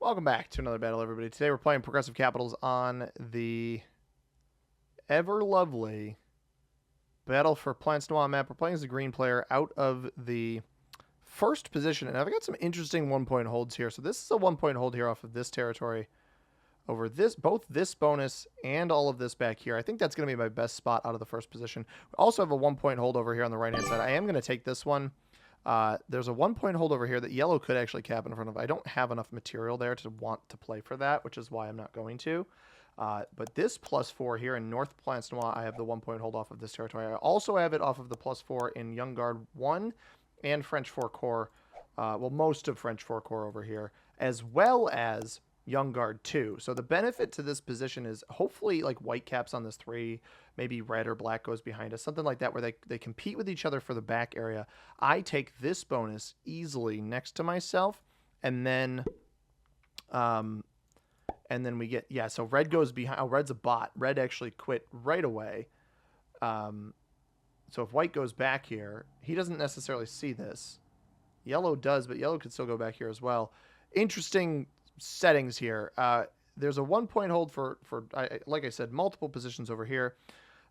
Welcome back to another battle, everybody. Today we're playing Progressive Capitals on the ever lovely Battle for Plants Noir map. We're playing as a green player out of the first position, and I've got some interesting 1-point holds here. So this is a 1-point hold here off of this territory over this, both this bonus and all of this back here. I think that's going to be my best spot out of the first position. We also have a 1-point hold over here on the right-hand side. I am going to take this one. There's a 1-point hold over here that yellow could actually cap in front of. I don't have enough material there to want to play for that, which is why I'm not going to. But this +4 here in North Plants Noir, I have the 1-point hold off of this territory. I also have it off of the +4 in Young Guard 1 and French 4 Corps. Well, most of French 4 Corps over here, as well as Young Guard 2. So the benefit to this position is hopefully like white caps on this 3, maybe red or black goes behind us, something like that where they compete with each other for the back area. I take this bonus easily next to myself, and then we get, yeah, so red goes behind. Oh, red's a bot. Red actually quit right away. So if white goes back here, he doesn't necessarily see this. Yellow does, but yellow could still go back here as well. Interesting settings here. There's a 1-point hold for like I said, multiple positions over here.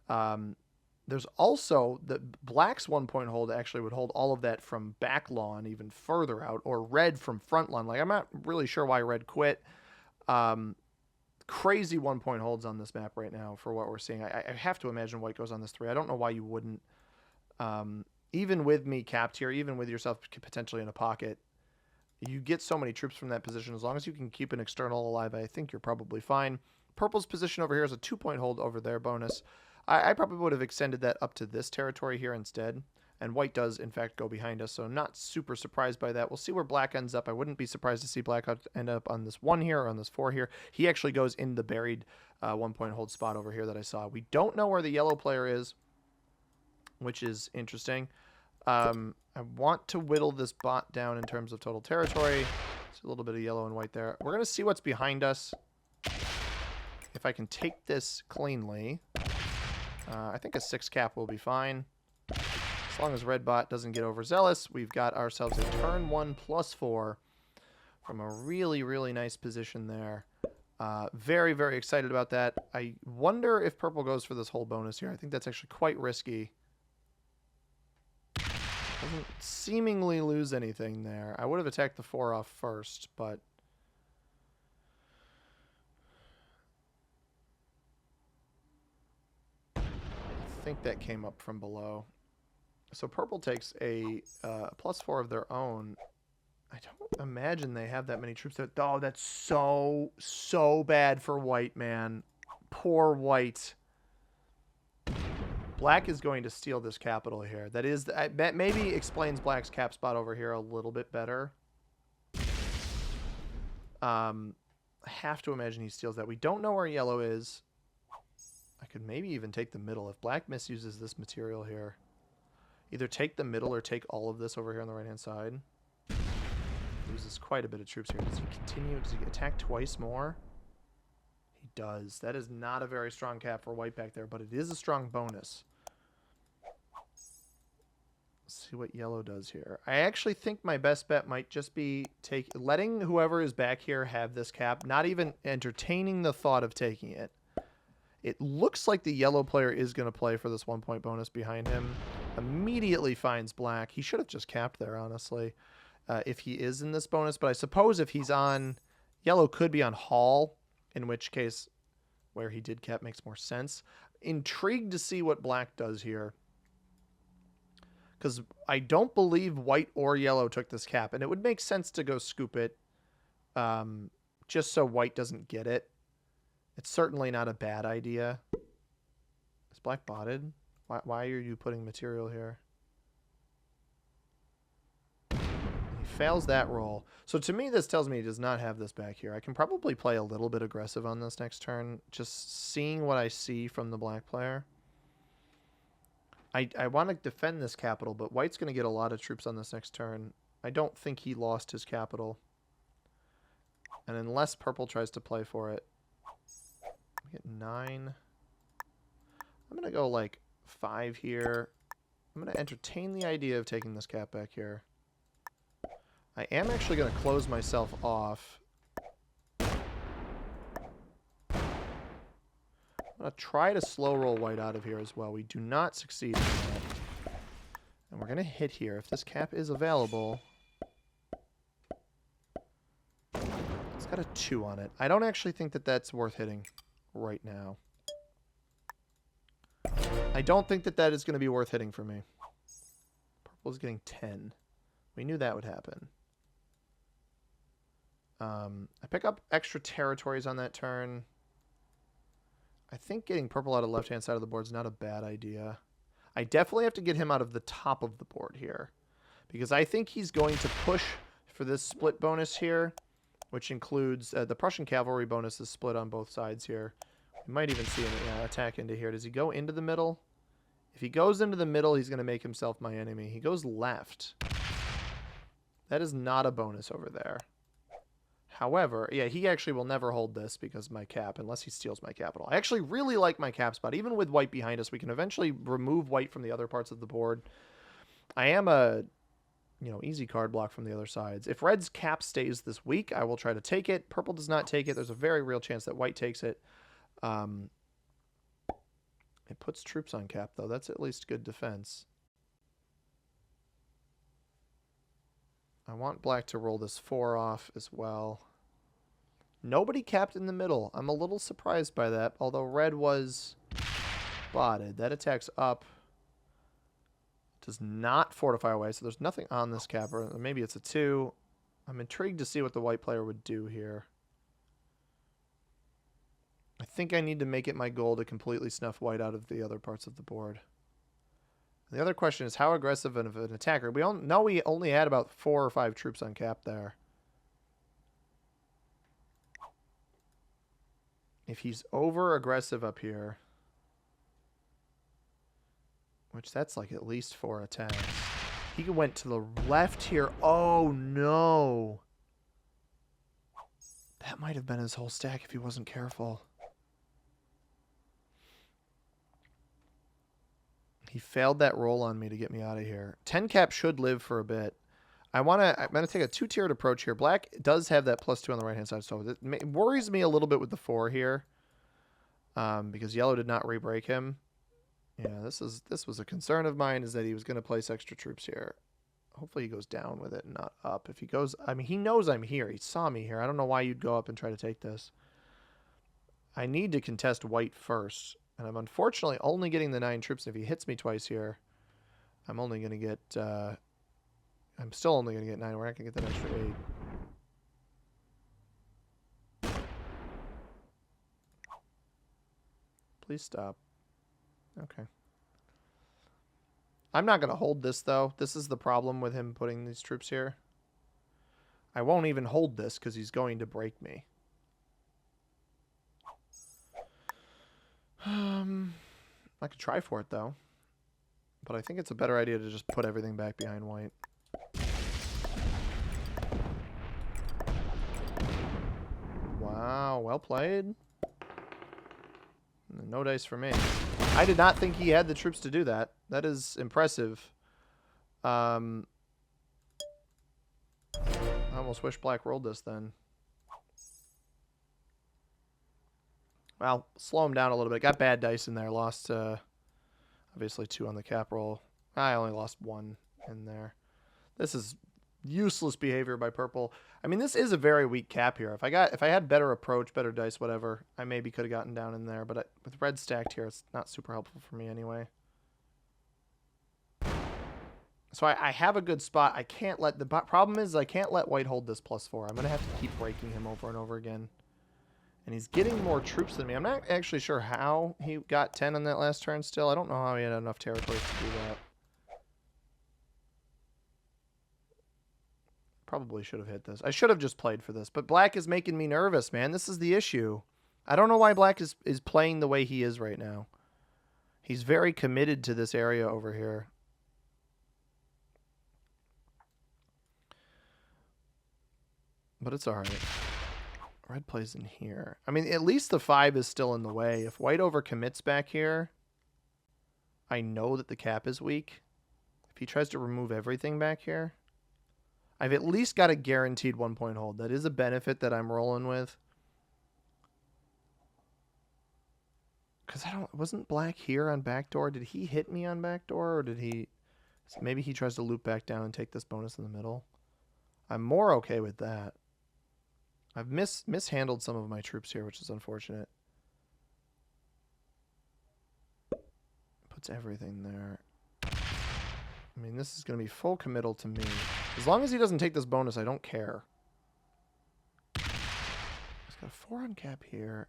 There's also the black's 1-point hold actually would hold all of that from back lawn even further out, or red from front lawn. Like, I'm not really sure why red quit. Crazy 1-point holds on this map right now for what we're seeing. I have to imagine white goes on this 3. I don't know why you wouldn't. Even with me capped here, even with yourself potentially in a pocket, you get so many troops from that position. As long as you can keep an external alive, I think you're probably fine. Purple's position over here is a 2-point hold over their bonus. I probably would have extended that up to this territory here instead. And white does, in fact, go behind us, so I'm not super surprised by that. We'll see where black ends up. I wouldn't be surprised to see black end up on this 1 here or on this 4 here. He actually goes in the buried 1-point hold spot over here that I saw. We don't know where the yellow player is, which is interesting. I want to whittle this bot down in terms of total territory. It's a little bit of yellow and white there. We're going to see what's behind us. If I can take this cleanly, I think a 6 cap will be fine. As long as red bot doesn't get overzealous, we've got ourselves a turn 1 +4 from a really, really nice position there. Very, very excited about that. I wonder if purple goes for this whole bonus here. I think that's actually quite risky. Doesn't seemingly lose anything there. I would have attacked the 4 off first, but I think that came up from below. So purple takes a +4 of their own. I don't imagine they have that many troops there. Oh, that's so bad for white, man. Poor white. Black is going to steal this capital here. That maybe explains black's cap spot over here a little bit better. I have to imagine he steals that. We don't know where yellow is. I could maybe even take the middle. If black misuses this material here, either take the middle or take all of this over here on the right-hand side. Loses quite a bit of troops here. Does he continue? Does he attack twice more? He does. That is not a very strong cap for white back there, but it is a strong bonus. Let's see what yellow does here. I actually think my best bet might just be letting whoever is back here have this cap, not even entertaining the thought of taking it. It looks like the yellow player is going to play for this 1-point bonus behind him. Immediately finds black. He should have just capped there, honestly, if he is in this bonus. But I suppose if he's on, yellow could be on Hall, in which case where he did cap makes more sense. Intrigued to see what black does here, because I don't believe white or yellow took this cap, and it would make sense to go scoop it just so white doesn't get it. It's certainly not a bad idea. Is black botted? Why are you putting material here? He fails that roll. So to me, this tells me he does not have this back here. I can probably play a little bit aggressive on this next turn, just seeing what I see from the black player. I want to defend this capital, but white's going to get a lot of troops on this next turn. I don't think he lost his capital. And unless purple tries to play for it, I get 9. I'm going to go like 5 here. I'm going to entertain the idea of taking this cap back here. I am actually going to close myself off I'm going to try to slow roll white out of here as well. We do not succeed in that. And we're going to hit here. If this cap is available... It's got a 2 on it. I don't actually think that that's worth hitting right now. I don't think that that is going to be worth hitting for me. Purple is getting 10. We knew that would happen. I pick up extra territories on that turn. I think getting purple out of the left-hand side of the board is not a bad idea. I definitely have to get him out of the top of the board here, because I think he's going to push for this split bonus here, which includes the Prussian cavalry bonus is split on both sides here. We might even see an attack into here. Does he go into the middle? If he goes into the middle, he's going to make himself my enemy. He goes left. That is not a bonus over there. However, yeah, he actually will never hold this because my cap, unless he steals my capital. I actually really like my cap spot. Even with white behind us, we can eventually remove white from the other parts of the board. I am a, easy card block from the other sides. If red's cap stays this weak, I will try to take it. Purple does not take it. There's a very real chance that white takes it. It puts troops on cap, though. That's at least good defense. I want black to roll this 4 off as well. Nobody capped in the middle. I'm a little surprised by that, although red was spotted. That attacks up. Does not fortify away, so there's nothing on this capper. Maybe it's a 2. I'm intrigued to see what the white player would do here. I think I need to make it my goal to completely snuff white out of the other parts of the board. The other question is how aggressive of an attacker. We all know we only had about 4 or 5 troops on cap there. If he's over aggressive up here, which that's like at least 4 attacks. He went to the left here. Oh no. That might have been his whole stack if he wasn't careful. He failed that roll on me to get me out of here. 10 cap should live for a bit. I'm going to take a 2-tiered approach here. Black does have that +2 on the right-hand side, so it worries me a little bit with the 4 here, because yellow did not re-break him. Yeah, this was a concern of mine, is that he was going to place extra troops here. Hopefully he goes down with it and not up. If he goes, I mean, he knows I'm here. He saw me here. I don't know why you'd go up and try to take this. I need to contest white first. And I'm unfortunately only getting the 9 troops. If he hits me twice here, I'm only going to get... I'm still only going to get 9. We're not going to get that extra 8. Please stop. Okay. I'm not going to hold this, though. This is the problem with him putting these troops here. I won't even hold this because he's going to break me. I could try for it, though. But I think it's a better idea to just put everything back behind white. Wow, well played. No dice for me. I did not think he had the troops to do that. That is impressive. I almost wish black rolled this then. Well, slow him down a little bit. Got bad dice in there. Lost, obviously, 2 on the cap roll. I only lost 1 in there. This is useless behavior by purple. I mean, this is a very weak cap here. If I had better approach, better dice, whatever, I maybe could have gotten down in there. But with red stacked here, it's not super helpful for me anyway. So I have a good spot. I can't let... The problem is I can't let white hold this +4. I'm going to have to keep breaking him over and over again. And he's getting more troops than me. I'm not actually sure how he got 10 on that last turn still. I don't know how he had enough territories to do that. Probably should have hit this. I should have just played for this. But black is making me nervous, man. This is the issue. I don't know why black is playing the way he is right now. He's very committed to this area over here. But it's all right. Red plays in here. I mean, at least the 5 is still in the way. If white overcommits back here, I know that the cap is weak. If he tries to remove everything back here, I've at least got a guaranteed 1-point hold. That is a benefit that I'm rolling with. Because wasn't black here on backdoor? Did he hit me on backdoor, or did he... Maybe he tries to loop back down and take this bonus in the middle. I'm more okay with that. I've mishandled some of my troops here, which is unfortunate. Puts everything there. I mean, this is going to be full committal to me. As long as he doesn't take this bonus, I don't care. He's got a 4 on cap here.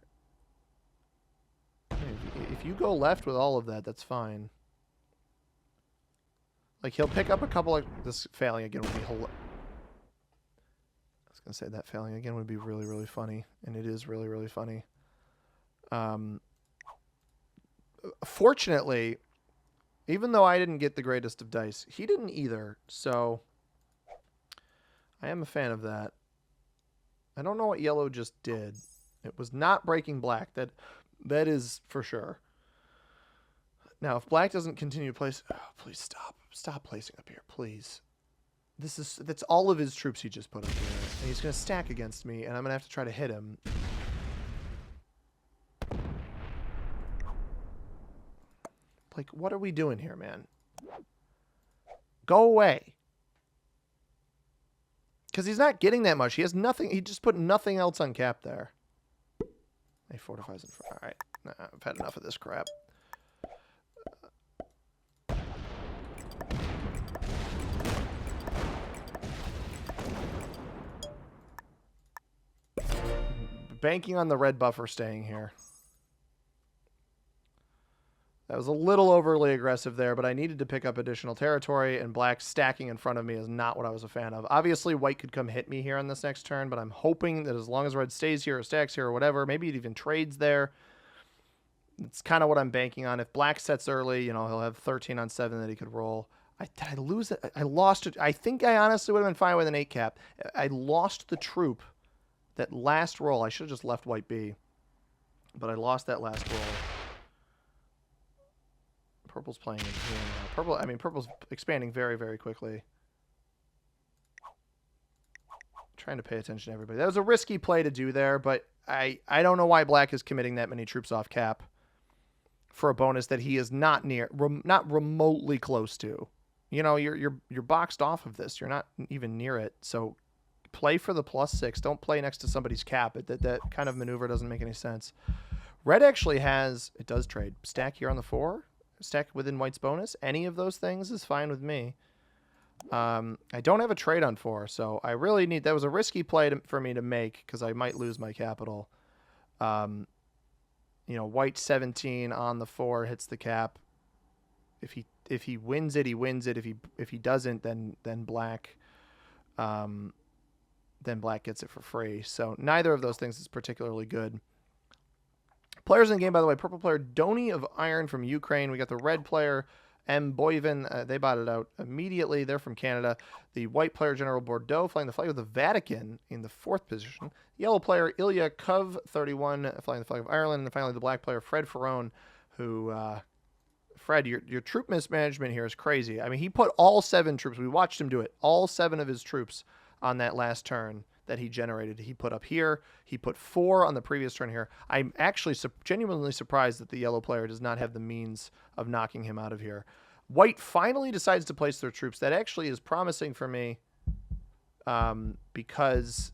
If you go left with all of that, that's fine. Like, he'll pick up a couple of... This failing again would be hilarious. I was going to say that failing again would be really, really funny. And it is really, really funny. Fortunately, even though I didn't get the greatest of dice, he didn't either. So, I am a fan of that. I don't know what yellow just did. It was not breaking black. That is for sure. Now, if black doesn't continue to place... Oh, please stop. Stop placing up here, please. That's all of his troops he just put up here. And he's going to stack against me, and I'm going to have to try to hit him. Like, what are we doing here, man? Go away. Because he's not getting that much. He has nothing. He just put nothing else on cap there. He fortifies in front. All right. Nah, I've had enough of this crap. Banking on the red buffer staying here. That was a little overly aggressive there, but I needed to pick up additional territory, and black stacking in front of me is not what I was a fan of. Obviously, white could come hit me here on this next turn, but I'm hoping that as long as red stays here or stacks here or whatever, maybe it even trades there. It's kind of what I'm banking on. If black sets early, you know, he'll have 13 on 7 that he could roll. Did I lose it? I lost it. I think I honestly would have been fine with an 8 cap. I lost the troop. That last roll, I should have just left white be. But I lost that last roll. Purple's playing in here now. Purple's expanding very, very quickly. Trying to pay attention to everybody. That was a risky play to do there, but I don't know why black is committing that many troops off cap for a bonus that he is not not remotely close to. You know, you're boxed off of this. You're not even near it. So play for the +6. Don't play next to somebody's cap. That kind of maneuver doesn't make any sense. Red actually has, it does trade. Stack here on the 4. Stack within white's bonus. Any of those things is fine with me. I don't have a trade on 4, so I really need... That was a risky play for me to make because I might lose my capital. You know, white 17 on the 4 hits the cap. If he wins it, he wins it. If he doesn't, then black... then black gets it for free. So neither of those things is particularly good. Players in the game, by the way, purple player Doni of Iron from Ukraine. We got the red player M. Boyvin. They bought it out immediately. They're from Canada. The white player General Bordeaux flying the flag of the Vatican in the 4th position. Yellow player Ilya Kov, 31, flying the flag of Ireland. And finally the black player Fred Ferrone, who... Fred, your troop mismanagement here is crazy. I mean, he put all 7 troops. We watched him do it. All 7 of his troops on that last turn that he generated. He put up here. He put 4 on the previous turn here. I'm actually genuinely surprised that the yellow player does not have the means of knocking him out of here. White finally decides to place their troops. That actually is promising for me because...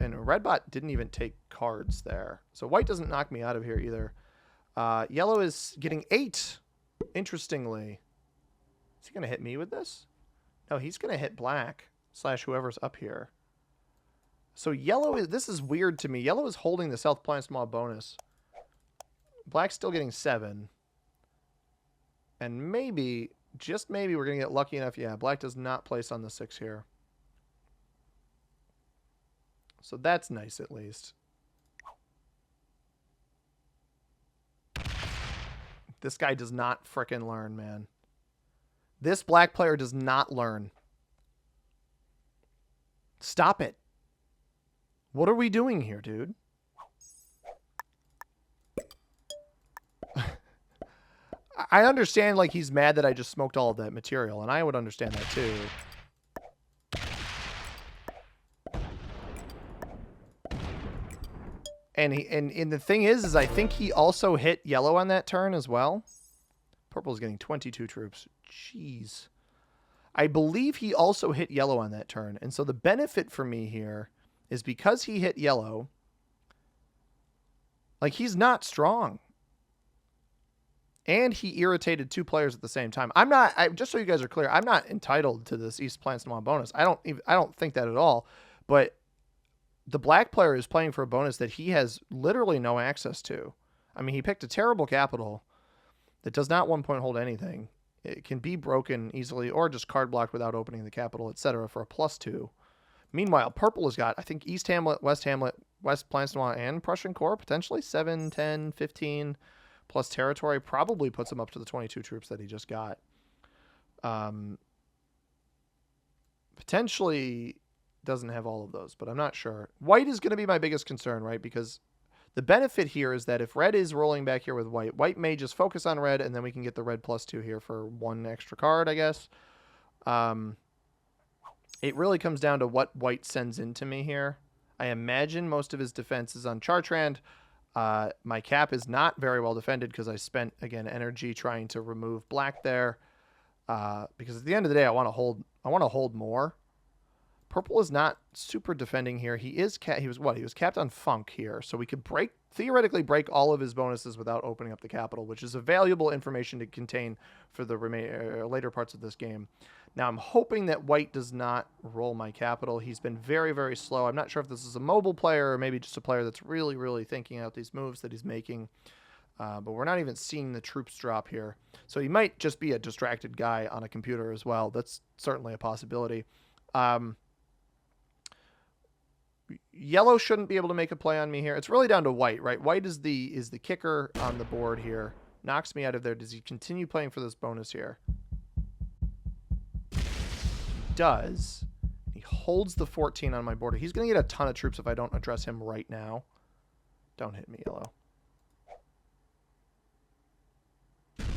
And red bot didn't even take cards there. So white doesn't knock me out of here either. Yellow is getting 8, interestingly. Is he going to hit me with this? No, he's going to hit black / whoever's up here. So yellow is... This is weird to me. Yellow is holding the South Plan Small bonus. Black's still getting 7. And maybe, just maybe, we're going to get lucky enough. Yeah, black does not place on the 6 here. So that's nice, at least. This guy does not frickin' learn, man. This black player does not learn. Stop it. What are we doing here, dude? I understand, like, he's mad that I just smoked all of that material, and I would understand that, too. And the thing is I think he also hit yellow on that turn as well. Purple's getting 22 troops. Jeez. I believe he also hit yellow on that turn. And so the benefit for me here is because he hit yellow, like, he's not strong. And he irritated two players at the same time. Just so you guys are clear, I'm not entitled to this East Plants Noir bonus. I don't think that at all. But the black player is playing for a bonus that he has literally no access to. I mean, he picked a terrible capital that does not 1 point hold anything. It can be broken easily or just card blocked without opening the capital, etc. for a +2. Meanwhile, purple has got, I think, East Hamlet, West Plants Noir, and Prussian Corps, potentially 7, 10, 15 plus territory. Probably puts him up to the 22 troops that he just got. Potentially doesn't have all of those, but I'm not sure. White is going to be my biggest concern, right? Because the benefit here is that if red is rolling back here with white, white may just focus on red, and then we can get the red +2 here for one extra card, I guess. It really comes down to what white sends into me here. I imagine most of his defense is on Chartrand. My cap is not very well defended because I spent, again, energy trying to remove black there. Because at the end of the day, I want to hold more. Purple is not super defending here. He was capped on Funk here, so we could theoretically break all of his bonuses without opening up the capital, which is a valuable information to contain for the later parts of this game. Now, I'm hoping that white does not roll my capital. He's been very, very slow. I'm not sure if this is a mobile player or maybe just a player that's really, really thinking out these moves that he's making. But we're not even seeing the troops drop here. So he might just be a distracted guy on a computer as well. That's certainly a possibility. Yellow shouldn't be able to make a play on me here. It's really down to white, right? White is the kicker on the board here. Knocks me out of there. Does he continue playing for this bonus here? Does. He holds the 14 on my border. He's going to get a ton of troops if I don't address him right now. Don't hit me, yellow. Okay.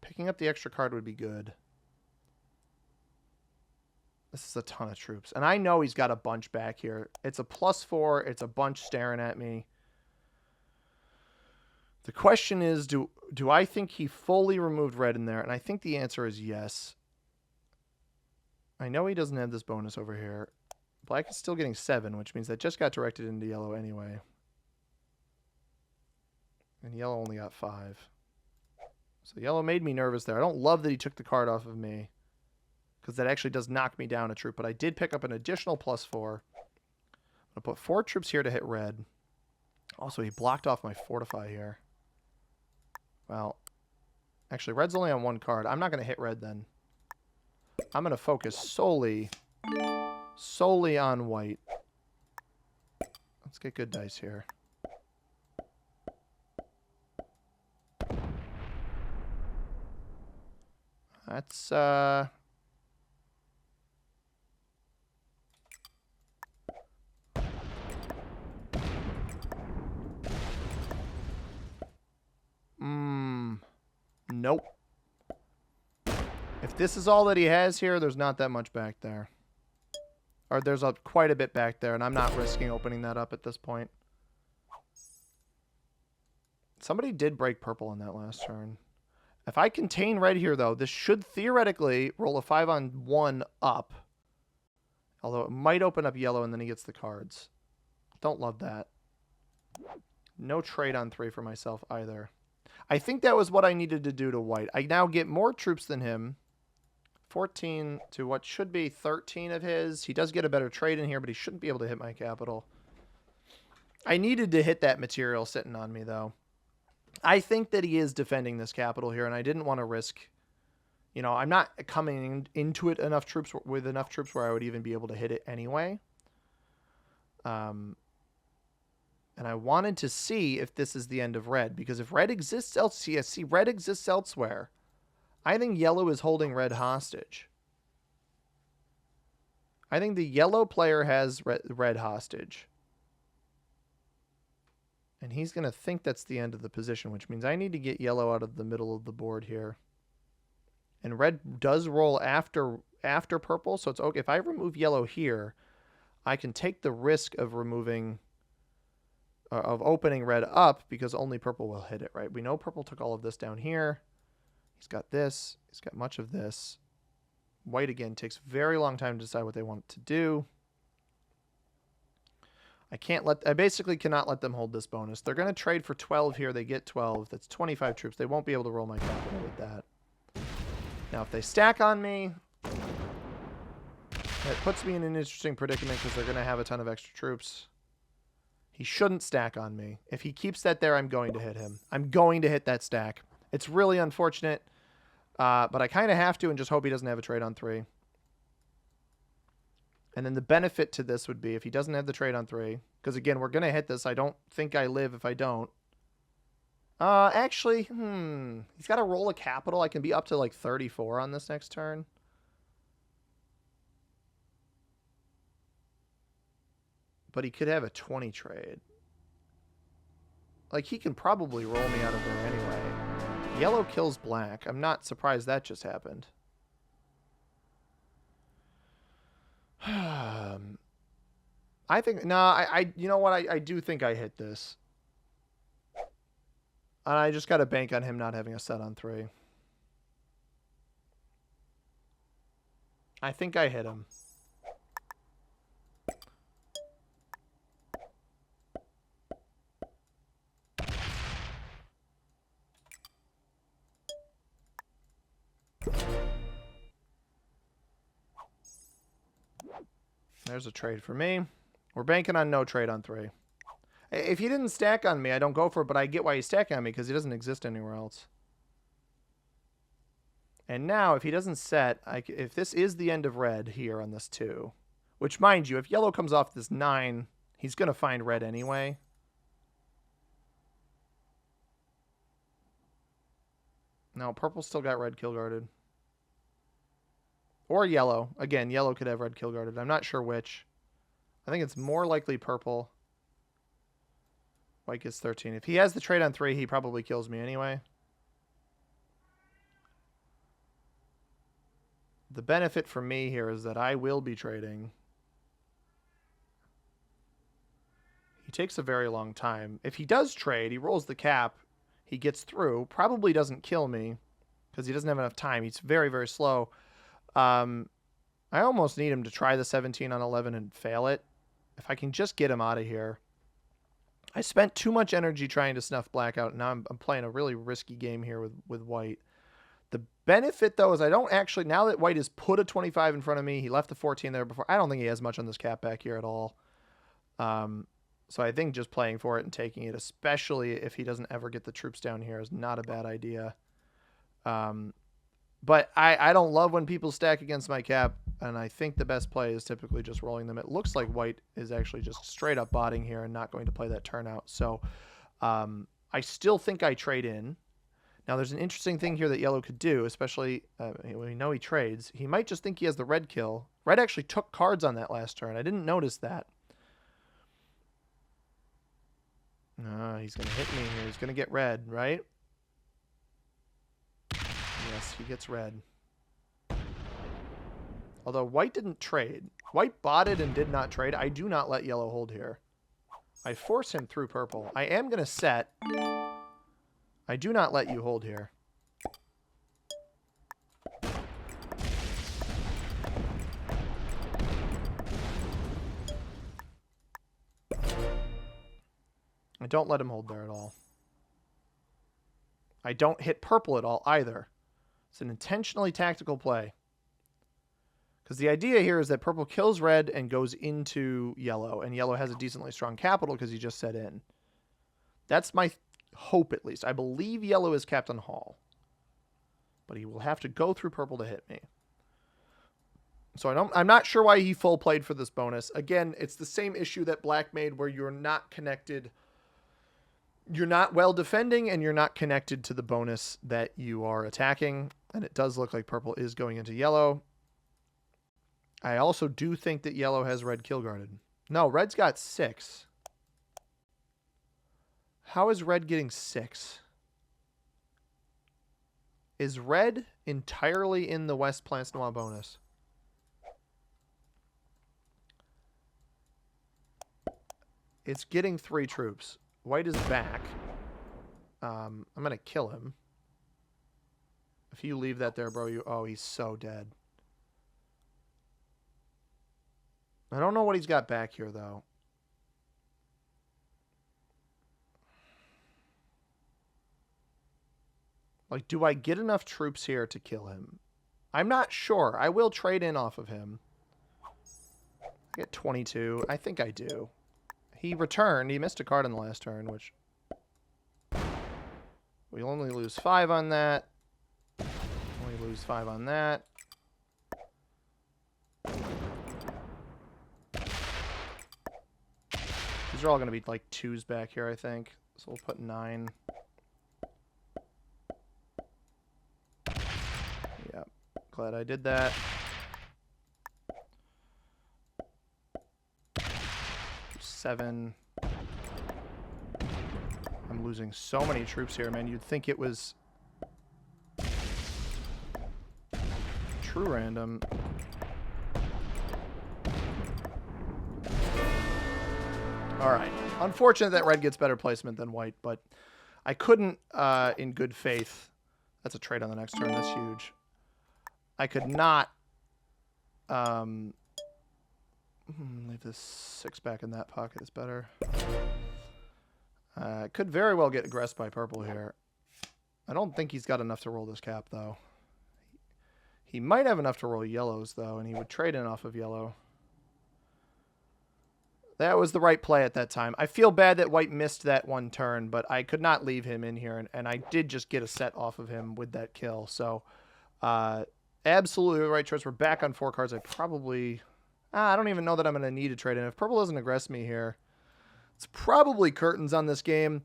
Picking up the extra card would be good. This is a ton of troops. And I know he's got a bunch back here. It's a +4. It's a bunch staring at me. The question is, do I think he fully removed red in there? And I think the answer is yes. I know he doesn't have this bonus over here. Black is still getting 7, which means that just got directed into yellow anyway. And yellow only got 5. So yellow made me nervous there. I don't love that he took the card off of me, because that actually does knock me down a troop. But I did pick up an additional +4. I'm going to put 4 troops here to hit red. Also, he blocked off my fortify here. Well, actually, red's only on 1 card. I'm not going to hit red then. I'm going to focus solely on white. Let's get good dice here. That's, nope. If this is all that he has here, there's not that much back there. Or there's quite a bit back there, and I'm not risking opening that up at this point. Somebody did break purple on that last turn. If I contain red here, though, this should theoretically roll a 5-on-1 up. Although it might open up yellow, and then he gets the cards. Don't love that. No trade on 3 for myself either. I think that was what I needed to do to white. I now get more troops than him. 14 to what should be 13 of his. He does get a better trade in here, but he shouldn't be able to hit my capital. I needed to hit that material sitting on me, though. I think that he is defending this capital here, and I didn't want to risk... You know, I'm not coming into it with enough troops where I would even be able to hit it anyway. And I wanted to see if this is the end of red, because if red exists elsewhere, red exists elsewhere. I think yellow is holding red hostage. I think the yellow player has red hostage. And he's going to think that's the end of the position, which means I need to get yellow out of the middle of the board here. And red does roll after purple, so it's okay. If I remove yellow here, I can take the risk of removing, of opening red up because only purple will hit it, right? We know purple took all of this down here. He's got this. He's got much of this. White, again, takes a very long time to decide what they want to do. I basically cannot let them hold this bonus. They're going to trade for 12 here. They get 12. That's 25 troops. They won't be able to roll my capital with that. Now, if they stack on me, that puts me in an interesting predicament because they're going to have a ton of extra troops. He shouldn't stack on me. If he keeps that there, I'm going to hit him. I'm going to hit that stack. It's really unfortunate, but I kind of have to and just hope he doesn't have a trade on 3. And then the benefit to this would be if he doesn't have the trade on 3, because again, we're going to hit this. I don't think I live if I don't. Actually, he's got to roll a capital. I can be up to like 34 on this next turn. But he could have a 20 trade. Like, he can probably roll me out of there anyway. Yellow kills black. I'm not surprised that just happened. I think, you know what? I do think I hit this. And I just got to bank on him not having a set on 3. I think I hit him. There's a trade for me. We're banking on no trade on 3. If he didn't stack on me, I don't go for it, but I get why he's stacking on me because he doesn't exist anywhere else. And now, if he doesn't set, if this is the end of red here on this 2, which, mind you, if yellow comes off this 9, he's going to find red anyway. No, purple still got red kill guarded. Or yellow. Again, yellow could have red kill guarded. I'm not sure which. I think it's more likely purple. White gets 13. If he has the trade on 3, he probably kills me anyway. The benefit for me here is that I will be trading. He takes a very long time. If he does trade, he rolls the cap. He gets through. Probably doesn't kill me because he doesn't have enough time. He's very, very slow. I almost need him to try the 17 on 11 and fail it. If I can just get him out of here. I spent too much energy trying to snuff black out. Now I'm playing a really risky game here with white. The benefit, though, is I don't actually... Now that white has put a 25 in front of me, he left the 14 there before. I don't think he has much on this cap back here at all. So I think just playing for it and taking it, especially if he doesn't ever get the troops down here, is not a bad idea. But I don't love when people stack against my cap, and I think the best play is typically just rolling them. It looks like white is actually just straight up botting here and not going to play that turnout. So I still think I trade in. Now, there's an interesting thing here that yellow could do, especially when we know he trades. He might just think he has the red kill. Red actually took cards on that last turn. I didn't notice that. He's going to hit me here. He's going to get red, right? Yes, he gets red. Although white didn't trade. White botted and did not trade. I do not let yellow hold here. I force him through purple. I am going to set. I do not let you hold here. I don't let him hold there at all. I don't hit purple at all either. It's an intentionally tactical play. Because the idea here is that purple kills red and goes into yellow, and yellow has a decently strong capital because he just set in. That's my hope, at least. I believe yellow is Captain Hall. But he will have to go through purple to hit me. So I'm not sure why he full played for this bonus. Again, it's the same issue that black made where you're not connected. You're not well defending, and you're not connected to the bonus that you are attacking. And it does look like purple is going into yellow. I also do think that yellow has red kill guarded. No, red's got 6. How is red getting 6? Is red entirely in the West Plants Noir bonus? It's getting 3 troops. White is back. I'm going to kill him. If you leave that there, bro, you... Oh, he's so dead. I don't know what he's got back here, though. Like, do I get enough troops here to kill him? I'm not sure. I will trade in off of him. I get 22. I think I do. He returned. He missed a card on the last turn, which... We'll only lose 5 on that. Only lose 5 on that. These are all going to be like 2s back here, I think. So we'll put 9. Yeah, glad I did that. 7. I'm losing so many troops here, man. You'd think it was true random. All right. Unfortunate that red gets better placement than white, but I couldn't, in good faith... That's a trade on the next turn. That's huge. I could not... leave this 6 back in that pocket. It's better. Could very well get aggressed by purple here. I don't think he's got enough to roll this cap, though. He might have enough to roll yellows, though, and he would trade in off of yellow. That was the right play at that time. I feel bad that white missed that one turn, but I could not leave him in here, and I did just get a set off of him with that kill. So, absolutely the right choice. We're back on 4 cards. I probably... I don't even know that I'm going to need to trade in. If purple doesn't aggress me here, it's probably curtains on this game.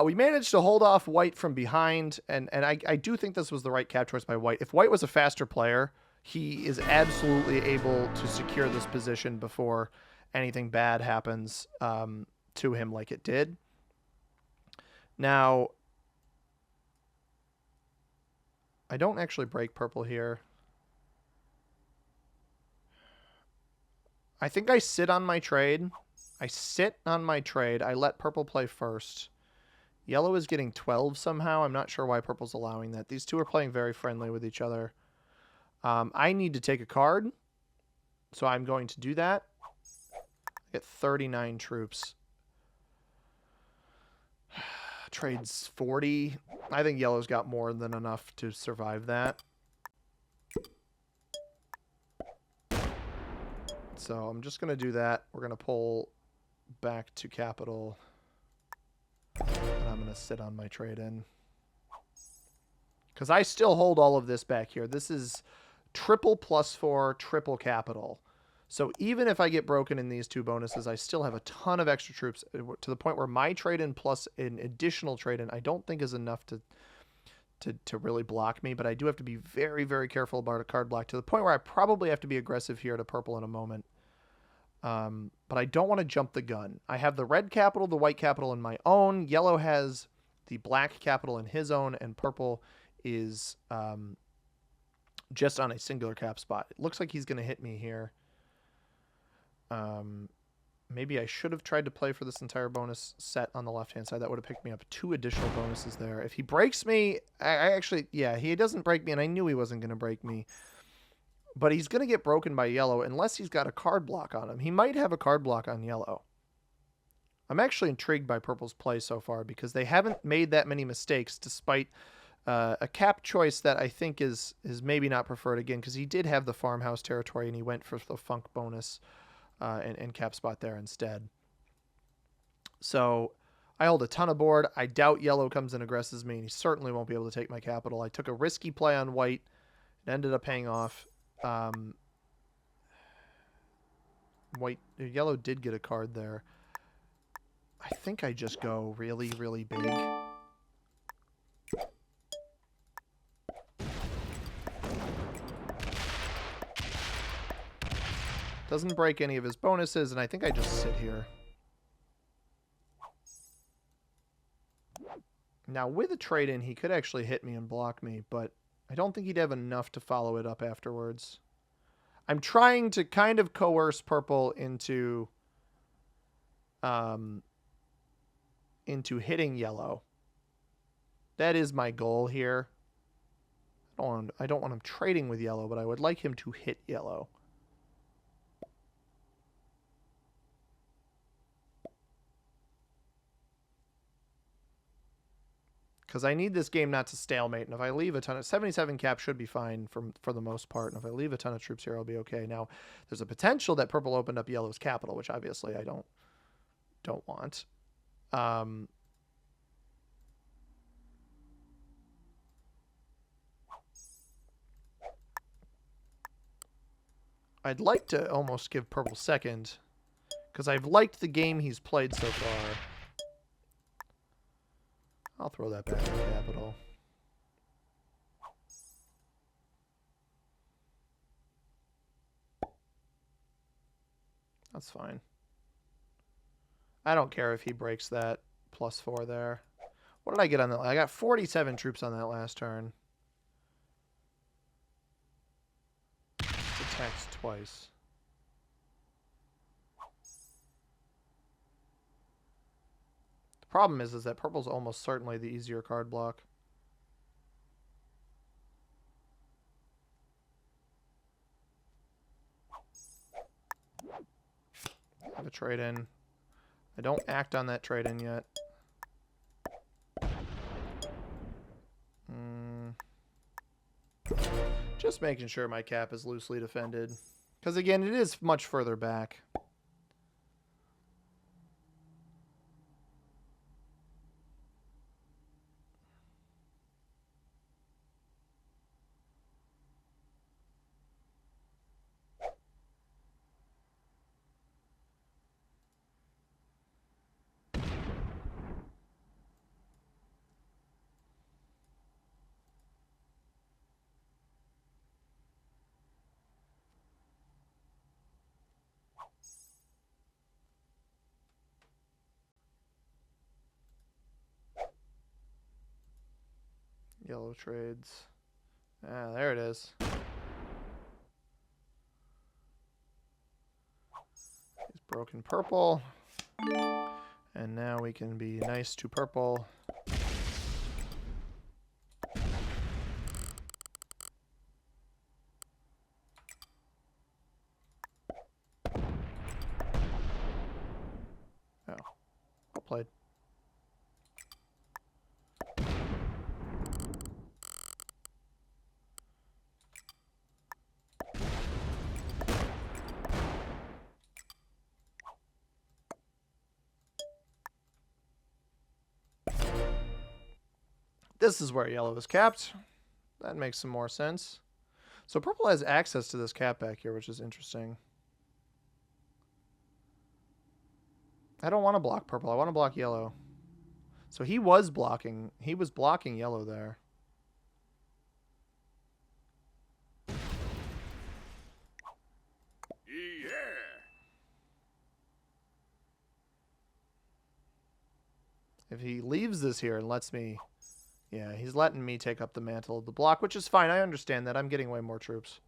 We managed to hold off white from behind, and I do think this was the right cap choice by white. If white was a faster player, he is absolutely able to secure this position before anything bad happens to him like it did. Now, I don't actually break purple here. I think I sit on my trade. I let purple play first. Yellow is getting 12 somehow. I'm not sure why purple's allowing that. These two are playing very friendly with each other. I need to take a card, so I'm going to do that. I get 39 troops. Trades 40. I think yellow's got more than enough to survive that. So I'm just going to do that. We're going to pull back to capital. And I'm going to sit on my trade-in. Because I still hold all of this back here. This is triple +4, triple capital. So even if I get broken in these 2 bonuses, I still have a ton of extra troops to the point where my trade-in plus an additional trade-in I don't think is enough to really block me, but I do have to be very, very careful about a card block to the point where I probably have to be aggressive here to purple in a moment. But I don't want to jump the gun. I have the red capital, the white capital in my own. Yellow has the black capital in his own, and purple is just on a singular cap spot. It looks like he's going to hit me here. Maybe I should have tried to play for this entire bonus set on the left-hand side. That would have picked me up 2 additional bonuses there. If he breaks me, I actually, yeah, he doesn't break me, and I knew he wasn't going to break me. But he's going to get broken by yellow unless he's got a card block on him. He might have a card block on yellow. I'm actually intrigued by purple's play so far because they haven't made that many mistakes despite a cap choice that I think is maybe not preferred again because he did have the farmhouse territory and he went for the funk bonus and cap spot there instead. So I hold a ton of board. I doubt yellow comes and aggresses me, and he certainly won't be able to take my capital. I took a risky play on white. It ended up paying off. Yellow did get a card there. I think I just go really, really big. Doesn't break any of his bonuses, and I think I just sit here. Now, with a trade-in, he could actually hit me and block me, but I don't think he'd have enough to follow it up afterwards. I'm trying to kind of coerce purple into into hitting yellow. That is my goal here. I don't want him trading with yellow, but I would like him to hit yellow. Because I need this game not to stalemate, and if I leave a ton of 77 cap should be fine for the most part, and if I leave a ton of troops here, I'll be okay. Now, there's a potential that purple opened up yellow's capital, which obviously I don't want. I'd like to almost give purple second, because I've liked the game he's played so far. I'll throw that back in the capital. That's fine. I don't care if he breaks that +4 there. What did I get on that? I got 47 troops on that last turn. Attacks twice. The problem is that purple's almost certainly the easier card block. Have a trade-in. I don't act on that trade-in yet. Just making sure my cap is loosely defended. Because again, it is much further back. Yellow trades. Ah, there it is. He's broken purple. And now we can be nice to purple. Oh, well played. This is where yellow is capped. That makes some more sense. So purple has access to this cap back here, which is interesting. I don't want to block purple. I want to block yellow. So he was blocking yellow there. Yeah. If he leaves this here and lets me... Yeah, he's letting me take up the mantle of the block, which is fine. I understand that. I'm getting way more troops.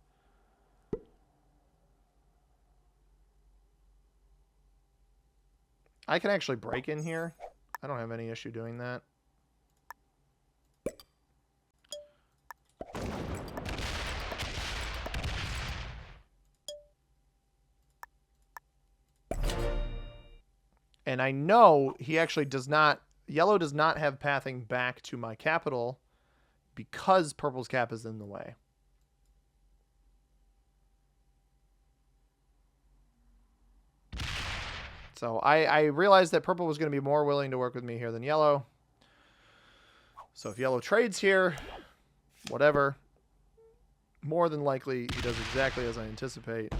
I can actually break in here. I don't have any issue doing that. And I know he actually does not... Yellow does not have pathing back to my capital because purple's cap is in the way. So I realized that purple was going to be more willing to work with me here than yellow. So if yellow trades here, whatever, more than likely he does exactly as I anticipate.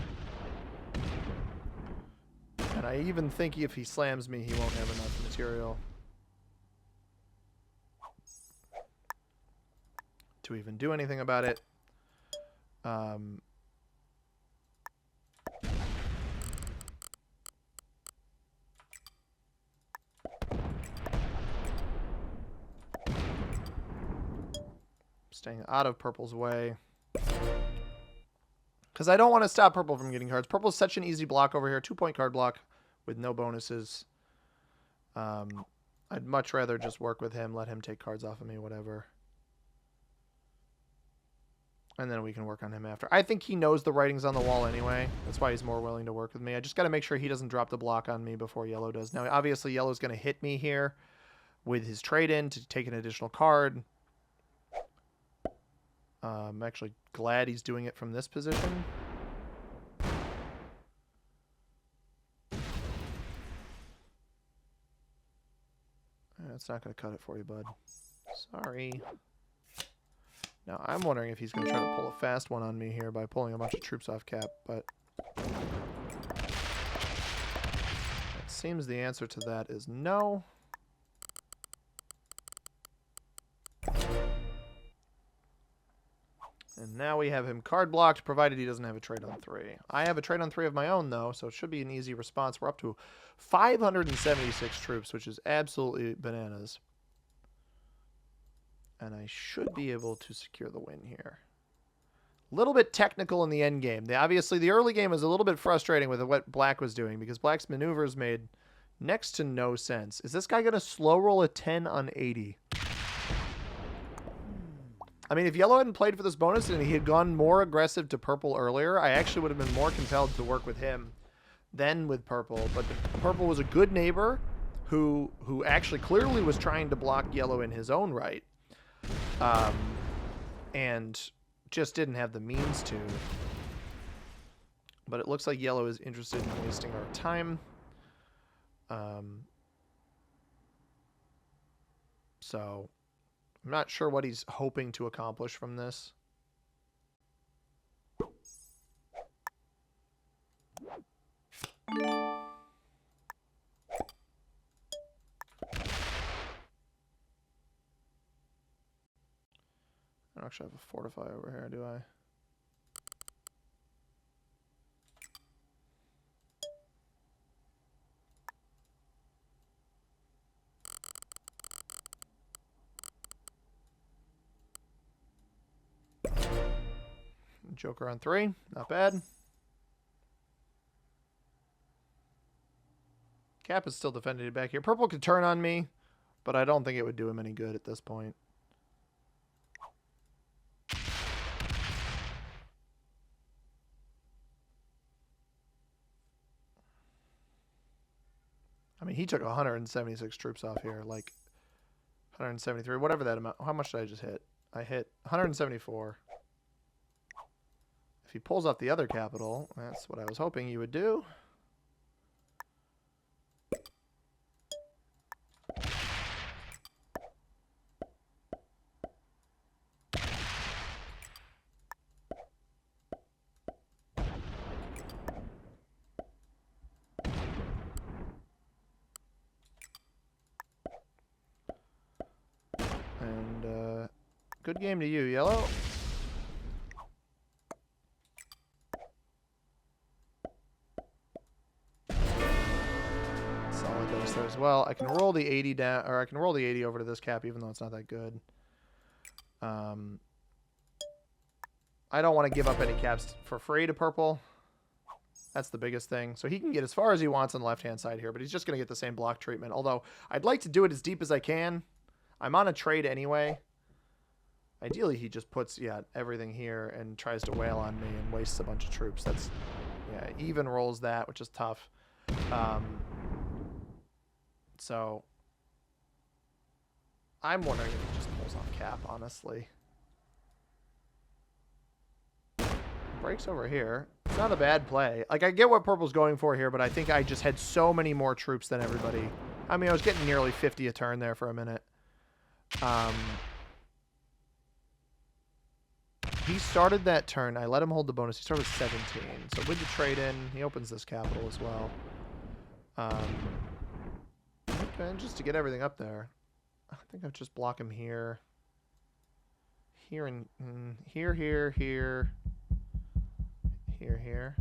And I even think if he slams me, he won't have enough material to even do anything about it. Staying out of purple's way. Because I don't want to stop purple from getting cards. Purple's such an easy block over here. 2-point card block with no bonuses. I'd much rather just work with him, let him take cards off of me, whatever. And then we can work on him after. I think he knows the writing's on the wall anyway. That's why he's more willing to work with me. I just got to make sure he doesn't drop the block on me before yellow does. Now, obviously, yellow's going to hit me here with his trade-in to take an additional card. I'm actually glad he's doing it from this position. That's not going to cut it for you, bud. Sorry. Now, I'm wondering if he's going to try to pull a fast one on me here by pulling a bunch of troops off cap, but it seems the answer to that is no. And now we have him card blocked, provided he doesn't have a trade on 3. I have a trade on 3 of my own, though, so it should be an easy response. We're up to 576 troops, which is absolutely bananas. And I should be able to secure the win here. A little bit technical in the end game. Obviously, the early game was a little bit frustrating with what Black was doing because Black's maneuvers made next to no sense. Is this guy going to slow roll a 10 on 80? I mean, if Yellow hadn't played for this bonus and he had gone more aggressive to Purple earlier, I actually would have been more compelled to work with him than with Purple. But Purple was a good neighbor who actually clearly was trying to block Yellow in his own right. And just didn't have the means to. But it looks like Yellow is interested in wasting our time. So I'm not sure what he's hoping to accomplish from this. I don't actually have a fortify over here, do I? Joker on 3, not bad. Cap is still defending it back here. Purple could turn on me, but I don't think it would do him any good at this point. I mean, he took 176 troops off here, like 173, whatever that amount. How much did I just hit? I hit 174. If he pulls off the other capital, that's what I was hoping he would do. And good game to you, Yellow. There as well. I can roll the 80 down, or I can roll the 80 over to this cap, even though it's not that good. I don't want to give up any caps for free to Purple. That's the biggest thing. So he can get as far as he wants on the left-hand side here, but he's just going to get the same block treatment. Although I'd like to do it as deep as I can. I'm on a trade anyway. Ideally, he just puts everything here and tries to wail on me and wastes a bunch of troops. That's even rolls that, which is tough. So I'm wondering if he just pulls off cap, honestly. Breaks over here. It's not a bad play. Like, I get what Purple's going for here, but I think I just had so many more troops than everybody. I mean, I was getting nearly 50 a turn there for a minute. He started that turn. I let him hold the bonus. He started with 17. So with the trade-in, he opens this capital as well. Okay, just to get everything up there. I think I'll just block him here. Here and here, here, here. Here, here.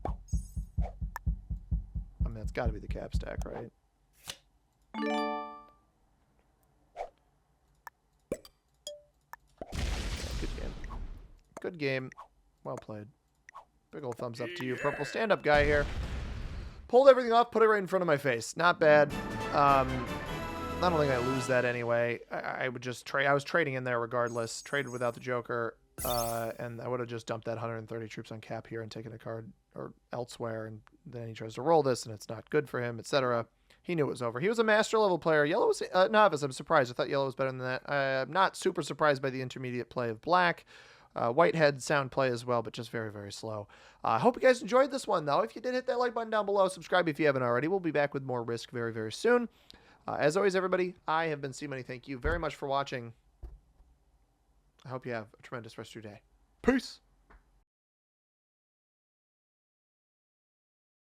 I mean, that's got to be the cap stack, right? Yeah, good game. Good game. Well played. Big old thumbs up to you, Purple. Stand-up guy here. Pulled everything off, put it right in front of my face. Not bad. I don't think I lose that anyway. I would just trade. I was trading in there regardless. Traded without the Joker, and I would have just dumped that 130 troops on Cap here and taken a card or elsewhere. And then he tries to roll this, and it's not good for him, etc. He knew it was over. He was a master level player. Yellow was novice. I'm surprised. I thought yellow was better than that. I'm not super surprised by the intermediate play of black. Whitehead sound play as well, but just very, very slow. I hope you guys enjoyed this one, though. If you did, hit that like button down below. Subscribe if you haven't already. We'll be back with more Risk very, very soon. As always, everybody, I have been C-Money. Thank you very much for watching. I hope you have a tremendous rest of your day. Peace.